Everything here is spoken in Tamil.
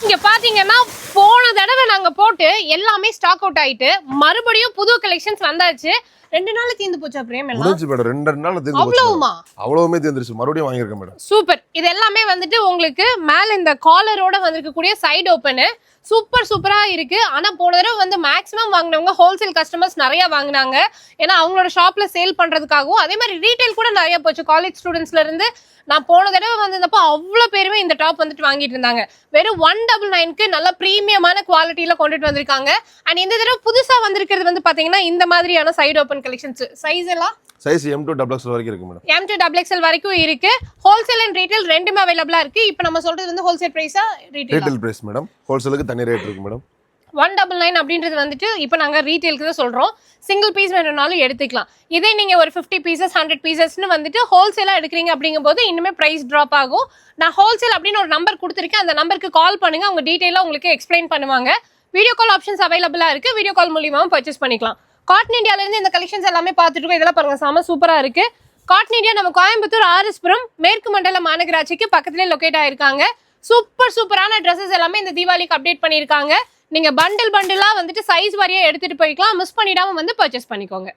இங்க பாத்தீங்கன்னா போன தடவை நாங்க போட்டு எல்லாமே ஸ்டாக் அவுட் ஆயிட்டு மறுபடியும் புது கலெக்ஷன்ஸ் வந்தாச்சு. 2 நாள்ல தீந்து போச்சா பிரேம் எல்லாம்? முடிஞ்சு மேடம் 2 நாள்ல தீந்து போச்சு. அவ்வளவுமா? அவ்வளவுமே தீந்துருச்சு. மறுபடியும் வாங்கியிருக்கேன் மேடம். சூப்பர். இது எல்லாமே வந்துட்டு உங்களுக்கு மேல இந்த காலரோட வந்திருக்கக்கூடிய சைடு ஓப்பன் சூப்பரா இருக்கு. ஆனா போன தடவை வந்து மேக்ஸிமம் வாங்கினவங்க ஹோல்சேல் கஸ்டமர்ஸ் நிறைய வாங்கினாங்க. ஏன்னா அவங்களோட ஷாப்ல சேல் பண்றதுக்காகவும் அதே மாதிரி ரீட்டைல் கூட நிறைய போச்சு. காலேஜ் ஸ்டூடெண்ட்ஸ்ல இருந்து நான் போன தடவை வந்திருந்தப்போ அவ்வளவு பேருமே இந்த டாப் வந்துட்டு வாங்கிட்டு இருந்தாங்க. வெறும் 199க்கு நல்ல பிரீமியமான குவாலிட்டியில கொண்டுட்டு வந்திருக்காங்க. அண்ட் இந்த தடவை புதுசா வந்திருக்கிறது வந்து பாத்தீங்கன்னா இந்த மாதிரியான சைடு ஓப்பன் கலெக்ஷன்ஸ். சைஸ் எல்லாம் சைஸ் M2 XXL வரைக்கும் இருக்கு மேடம். M2 XXL வரைக்கும் இருக்கு. ஹோல்சேல் அண்ட் ரீட்டைல் ரெண்டுமே அவைலபிளா இருக்கு. இப்போ நம்ம சொல்றது வந்து ஹோல்சேல் பிரைஸா ரீட்டைல் பிரைஸ் மேடம். ஹோல்சேலுக்கு தனி ரேட் இருக்கு மேடம். 199 அப்படின்றது வந்துட்டு இப்போ நாங்க ரீட்டைலுக்கு தான் சொல்றோம். சிங்கிள் பீஸ் வேணும்னாலும் எடுத்துக்கலாம். இதே நீங்க ஒரு 50 பீசஸ் 100 பீசஸ்னு வந்துட்டு ஹோல்சேலா எடுக்கிறீங்க அப்படிங்கும்போது இன்னுமே பிரைஸ் டிராப் ஆகும். நான் ஹோல்சேல் அப்படின்னு ஒரு நம்பர் கொடுத்துருக்கேன். அந்த நம்பருக்கு கால் பண்ணுங்க. அவங்க டீடைலா உங்களுக்கு எக்ஸ்பிளைன் பண்ணுவாங்க. வீடியோ கால் ஆப்ஷன்ஸ் அவைலபிளா இருக்கு. வீடியோ கால் மூலியமாவும் பர்ச்சேஸ் பண்ணிக்கலாம். காட்டன் இந்தியால இருந்து இந்த கலெக்ஷன்ஸ் எல்லாமே பார்த்துட்டு இருக்கோம். இதெல்லாம் பாருங்க செம சூப்பரா இருக்கு. காட்டன் இந்தியா நம்ம கோயம்புத்தூர் ஆர்எஸ்புரம் மேற்கு மண்டல மாநகராட்சிக்கு பக்கத்துலேயே லொகேட் ஆயிருக்காங்க. சூப்பரான ட்ரெஸ்ஸஸ் எல்லாமே இந்த தீபாவளிக்கு அப்டேட் பண்ணியிருக்காங்க. நீங்க பண்டிலா வந்துட்டு சைஸ் வாரியா எடுத்துட்டு போய்க்கலாம். மிஸ் பண்ணிடாம வந்து பர்ச்சேஸ் பண்ணிக்கோங்க.